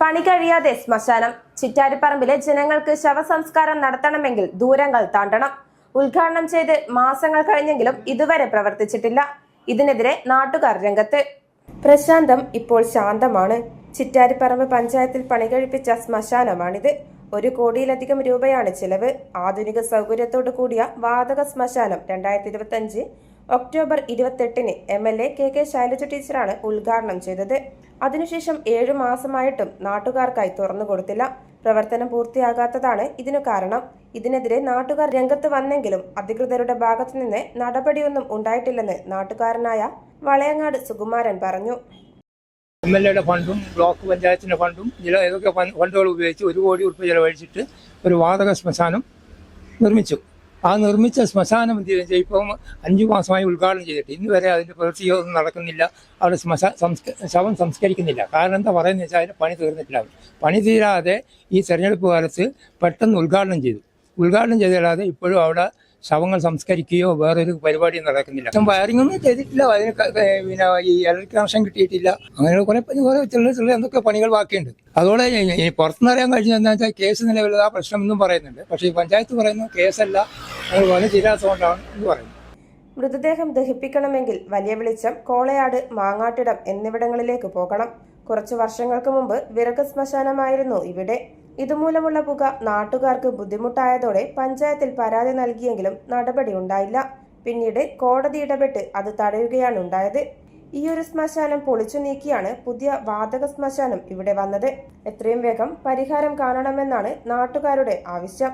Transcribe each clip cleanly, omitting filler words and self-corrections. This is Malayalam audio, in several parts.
പണി കഴിയാതെ ശ്മശാനം. ചിറ്റാരിപ്പറമ്പിലെ ജനങ്ങൾക്ക് ശവസംസ്കാരം നടത്തണമെങ്കിൽ ദൂരങ്ങൾ താണ്ടണം. ഉദ്ഘാടനം ചെയ്ത് മാസങ്ങൾ കഴിഞ്ഞെങ്കിലും ഇതുവരെ പ്രവർത്തിച്ചിട്ടില്ല. ഇതിനെതിരെ നാട്ടുകാർ രംഗത്ത്. പ്രശാന്തം ഇപ്പോൾ ശാന്തമാണ്. ചിറ്റാരിപ്പറമ്പ് പഞ്ചായത്തിൽ പണികഴിപ്പിച്ച ശ്മശാനമാണിത്. 1 കോടിയിലധികം രൂപയാണ് ചിലവ്. ആധുനിക സൗകര്യത്തോടു കൂടിയ വാതക ശ്മശാനം 2025 ഒക്ടോബർ 28-ന് MLA KK ശൈലജ ടീച്ചറാണ് ഉദ്ഘാടനം ചെയ്തത്. അതിനുശേഷം 7 മാസമായിട്ടും നാട്ടുകാർക്കായി തുറന്നുകൊടുത്തില്ല. പ്രവർത്തനം പൂർത്തിയാകാത്തതാണ് ഇതിനു കാരണം. ഇതിനെതിരെ നാട്ടുകാർ രംഗത്ത് വന്നെങ്കിലും അധികൃതരുടെ ഭാഗത്തുനിന്ന് നടപടിയൊന്നും ഉണ്ടായിട്ടില്ലെന്ന് നാട്ടുകാരനായ വളയങ്ങാട് സുകുമാരൻ പറഞ്ഞു. MLA ഫണ്ടും ബ്ലോക്ക് പഞ്ചായത്തിന്റെ ഫണ്ടും ഏതൊക്കെ ഫണ്ടുകൾ ഉപയോഗിച്ച് 1 കോടി രൂപ ചെലവഴിച്ചിട്ട് ഒരു വാതക ശ്മശാനം നിർമ്മിച്ചു. ആ നിർമ്മിച്ച ശ്മശാനം ഇപ്പം 5 മാസമായി ഉദ്ഘാടനം ചെയ്തിട്ട് ഇന്ന് വരെ അതിന്റെ പ്രവൃത്തിയൊന്നും നടക്കുന്നില്ല. അവിടെ ശവം സംസ്കരിക്കുന്നില്ല. കാരണം എന്താ പറയുന്നത് വെച്ചാൽ അതിന് പണി തീർന്നിട്ടില്ല. പണി തീരാതെ ഈ തെരഞ്ഞെടുപ്പ് കാലത്ത് പെട്ടെന്ന് ഉദ്ഘാടനം ചെയ്തു. ഉദ്ഘാടനം ചെയ്തല്ലാതെ ഇപ്പോഴും അവിടെ ശവങ്ങൾ സംസ്കരിക്കുകയോ വേറൊരു പരിപാടിയും നടക്കുന്നില്ല. വയറിംഗ് ഒന്നും ചെയ്തിട്ടില്ല. അതിന് പിന്നെ ഈ ഇലക്ട്രിക് കണക്ഷൻ കിട്ടിയിട്ടില്ല. അങ്ങനെ കുറെ ചെറിയ എന്തൊക്കെ പണികൾ ബാക്കിയുണ്ട്. അതോടെ പുറത്തുനിന്ന് അറിയാൻ കഴിഞ്ഞത് എന്താ വെച്ചാൽ കേസ് നിലവിൽ ആ പ്രശ്നം എന്നും പറയുന്നുണ്ട്. പക്ഷേ ഈ പഞ്ചായത്ത് പറയുന്നു കേസല്ല, അത് പണി തീരാത്തതുകൊണ്ടാണ് എന്ന് പറയുന്നത്. മൃതദേഹം ദഹിപ്പിക്കണമെങ്കിൽ വലിയ വെളിച്ചം, കോളയാട്, മാങ്ങാട്ടിടം എന്നിവിടങ്ങളിലേക്ക് പോകണം. കുറച്ചു വർഷങ്ങൾക്ക് മുമ്പ് വിറക് ശ്മശാനമായിരുന്നു ഇവിടെ. ഇതുമൂലമുള്ള പുക നാട്ടുകാർക്ക് ബുദ്ധിമുട്ടായതോടെ പഞ്ചായത്തിൽ പരാതി നൽകിയെങ്കിലും നടപടി ഉണ്ടായില്ല. പിന്നീട് കോടതി ഇടപെട്ട് അത് തടയുകയാണ് ഉണ്ടായത്. ഈയൊരു ശ്മശാനം പൊളിച്ചു നീക്കിയാണ് പുതിയ വാതക ശ്മശാനം ഇവിടെ വന്നത്. എത്രയും വേഗം പരിഹാരം കാണണമെന്നാണ് നാട്ടുകാരുടെ ആവശ്യം.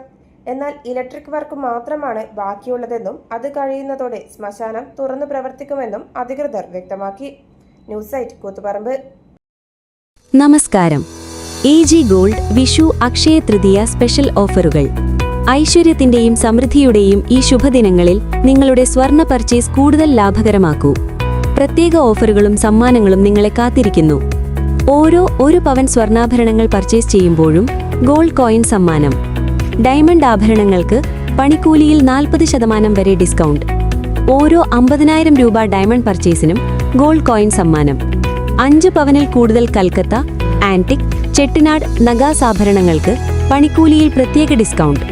എന്നാൽ ഇലക്ട്രിക് വർക്ക് മാത്രമാണ് ബാക്കിയുള്ളതെന്നും അത് കഴിയുന്നതോടെ ശ്മശാനം തുറന്നു പ്രവർത്തിക്കുമെന്നും അധികൃതർ വ്യക്തമാക്കി. News site Koothuparamba. നമസ്കാരം. AG gold Vishu Akshaya Tritiya special ഓഫറുകൾ. ഐശ്വര്യത്തിന്റെയും സമൃദ്ധിയുടെയും ഈ ശുഭദിനങ്ങളിൽ നിങ്ങളുടെ സ്വർണ്ണ പർച്ചേസ് കൂടുതൽ ലാഭകരമാക്കൂ. പ്രത്യേക ഓഫറുകളും സമ്മാനങ്ങളും നിങ്ങളെ കാത്തിരിക്കുന്നു. ഓരോ 1 പവൻ സ്വർണ്ണാഭരണങ്ങൾ പർച്ചേസ് ചെയ്യുമ്പോഴും ഗോൾഡ് കോയിൻ സമ്മാനം. ഡയമണ്ട് ആഭരണങ്ങൾക്ക് പണിക്കൂലിയിൽ 40% വരെ ഡിസ്കൗണ്ട്. ഓരോ 50,000 രൂപ ഡയമണ്ട് പർച്ചേസിനും ഗോൾഡ് കോയിൻ സമ്മാനം. 5 പവനിൽ കൂടുതൽ കൽക്കത്ത, ആന്റിക്, ചെട്ടിനാട് നഗാസ് ആഭരണങ്ങൾക്ക് പണിക്കൂലിയിൽ പ്രത്യേക ഡിസ്കൗണ്ട്.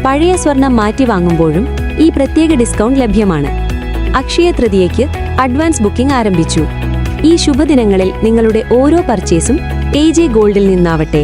പഴയ സ്വർണം മാറ്റി വാങ്ങുമ്പോഴും ഈ പ്രത്യേക ഡിസ്കൗണ്ട് ലഭ്യമാണ്. അക്ഷയ തൃതീയയ്ക്ക് അഡ്വാൻസ് ബുക്കിംഗ് ആരംഭിച്ചു. ഈ ശുഭദിനങ്ങളിൽ നിങ്ങളുടെ ഓരോ പർച്ചേസും AG ഗോൾഡിൽ നിന്നാവട്ടെ.